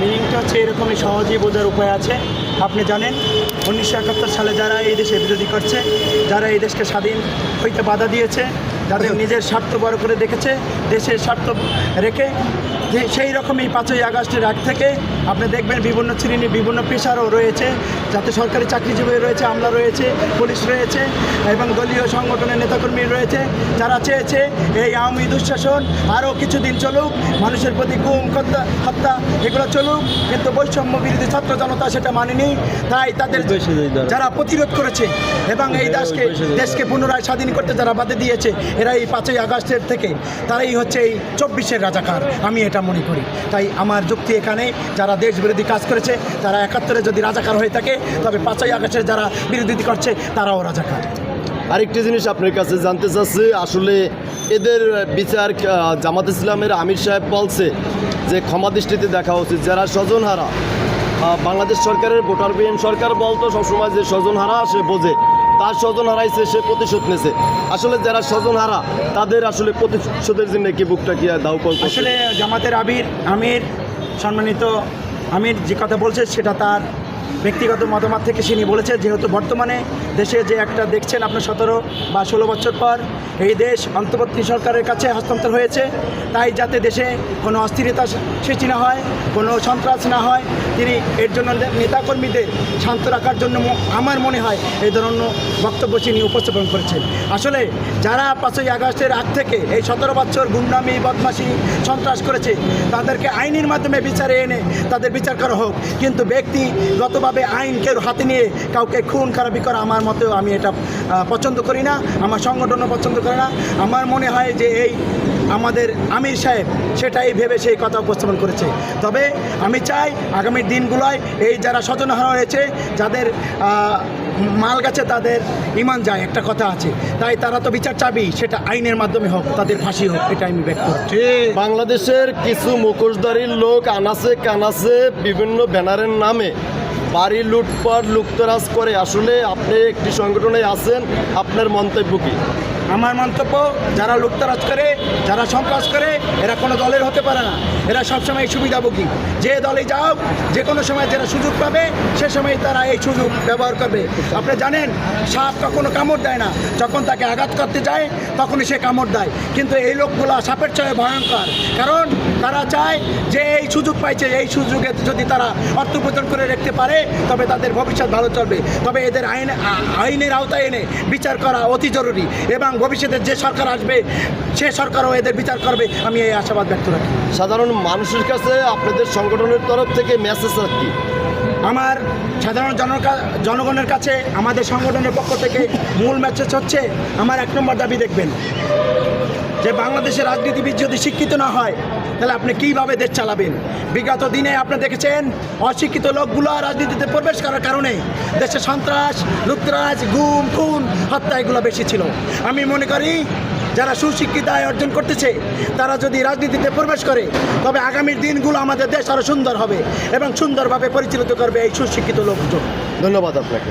মিনিংটা হচ্ছে এরকমই, সহজেই বোঝার উপায় আছে। আপনি জানেন 1971 সালে যারা এই দেশে বিরোধী করছে, যারা এই দেশকে স্বাধীন হইতে বাধা দিয়েছে, যাদের নিজের স্বার্থ বড় করে দেখেছে, দেশের স্বার্থ রেখে, সেই রকমই 5ই আগস্টের আগ থেকে আপনি দেখবেন বিভিন্ন শ্রেণী বিভিন্ন পেশারও রয়েছে, যাতে সরকারি চাকরিজীবী রয়েছে, আমলা রয়েছে, পুলিশ রয়েছে এবং দলীয় সংগঠনের নেতাকর্মী রয়েছে, যারা চেয়েছে এই আওয়ামী দুঃশাসন আরও কিছুদিন চলুক, মানুষের প্রতি গুম হত্যা এগুলো চলুক, কিন্তু বৈষম্য বিরোধী ছাত্র জনতা সেটা মানেনি। তাই তাদের যারা প্রতিরোধ করেছে এবং এই দেশকে পুনরায় স্বাধীন করতে যারা বাধা দিয়েছে, এরা এই 5ই আগস্টের থেকে তারাই হচ্ছে এই 24-এর রাজাকার, আমি এটা মনে করি। তাই আমার যুক্তি এখানে, যারা দেশ বিরোধী কাজ করেছে তারা 71-এ যদি রাজাকার হয়ে থাকে, তবে 5ই আগস্টের যারা বিরোধী করছে তারাও রাজাকার। আরেকটি জিনিস আপনার কাছে জানতে চাচ্ছি, আসলে এদের বিচার জামাত ইসলামের আমির সাহেব বলছে যে ক্ষমা দৃষ্টিতে দেখা উচিত। যারা স্বজনহারা, বাংলাদেশ সরকারের ভোটারবিহীন সরকার বলতো সবসময় যে স্বজনহারা সে বোঝে, তার স্বজন হারাইছে সে প্রতিশোধ নেছে। আসলে যারা স্বজনহারা তাদের আসলে প্রতিশোধের জন্য কি বুকটা কি দাও করছে? আসলে জামাতের আমির সম্মানিত আমির যে কথা বলছে সেটা তার ব্যক্তিগত মতামত থেকে তিনি বলেছে, যেহেতু বর্তমানে দেশে যে একটা দেখছেন আপনার 17 বা 16 বছর পর এই দেশ অন্তর্বর্তী সরকারের কাছে হস্তান্তর হয়েছে, তাই যাতে দেশে কোনো অস্থিরতা সৃষ্টি না হয়, কোনো সন্ত্রাস না হয়, তিনি এর জন্য নেতাকর্মীদের শান্ত রাখার জন্য আমার মনে হয় এই ধরনের বক্তব্য তিনি উপস্থাপন করেছেন। আসলে যারা 5ই আগস্টের আগ থেকে এই 17 বছর গুন্ডামি বদমাশি সন্ত্রাস করেছে, তাদেরকে আইনের মাধ্যমে বিচারে এনে তাদের বিচার করা হোক, কিন্তু ব্যক্তিগতভাবে আইন কেউ হাতে নিয়ে কাউকে খুন খারাপি করা আমার মতেও আমি এটা পছন্দ করি না, আমার সংগঠনও পছন্দ করে না। আমার মনে হয় যে এই আমাদের আমির সাহেব সেটাই ভেবে সেই কথা উপস্থাপন করেছে। তবে আমি চাই আগামী দিনগুলোয় এই যারা স্বজনহারা হয়েছে, যাদের মাল গেছে তাদের ইমান যায়, একটা কথা আছে, তাই তারা তো বিচার চাবি, সেটা আইনের মাধ্যমে হোক, তাদের ফাঁসি হোক, এটা আমি ব্যক্ত করছি। বাংলাদেশের কিছু মুখোশধারীর লোক আনাচে কানাচে বিভিন্ন ব্যানারের নামে বাড়ি লুটপাট লুটতরাজ করে। আসলে আপনি একটি সংগঠনে আছেন, আপনার মন্তব্য কী? আমার মন্তব্য, যারা লুটতরাজ করে, যারা সন্ত্রাস করে, এরা কোনো দলের হতে পারে না, এরা সবসময় সুবিধাভোগী। যে দলে যাও, যে কোনো সময় যারা সুযোগ পাবে সে সময় তারা এই সুযোগ ব্যবহার করবে। আপনি জানেন সাপ কখনো কামড় দেয় না, যখন তাকে আঘাত করতে যায় তখনই সে কামড় দেয়, কিন্তু এই লোকগুলো সাপের চেয়ে ভয়ঙ্কর, কারণ তারা চায় যে এই সুযোগ পাইছে, এই সুযোগে যদি তারা অর্থ উপার্জন করে রাখতে পারে তবে তাদের ভবিষ্যৎ ভালো চলবে। তবে এদের আইনের আওতায় এনে বিচার করা অতি জরুরি, এবং ভবিষ্যতে যে সরকার আসবে সে সরকারও এদের বিচার করবে, আমি এই আশাবাদ ব্যক্ত রাখি। সাধারণ মানুষের কাছে আপনাদের সংগঠনের তরফ থেকে মেসেজ কি? আমার সাধারণ জনগণের কাছে আমাদের সংগঠনের পক্ষ থেকে মূল মেসেজ হচ্ছে, আমার 1 নম্বর দাবি দেখবেন যে বাংলাদেশের রাজনীতিবিদ যদি শিক্ষিত না হয় তাহলে আপনি কীভাবে দেশ চালাবেন। বিগত দিনে আপনি দেখেছেন অশিক্ষিত লোকগুলো রাজনীতিতে প্রবেশ করার কারণে দেশে সন্ত্রাস, লুটতরাজ, গুম খুন হত্যা এগুলো বেশি ছিল। আমি মনে করি যারা সুশিক্ষিত আয় অর্জন করতেছে তারা যদি রাজনীতিতে প্রবেশ করে তবে আগামীর দিনগুলো আমাদের দেশ আরও সুন্দর হবে এবং সুন্দরভাবে পরিচালিত করবে এই সুশিক্ষিত লোকজন। ধন্যবাদ আপনাকে।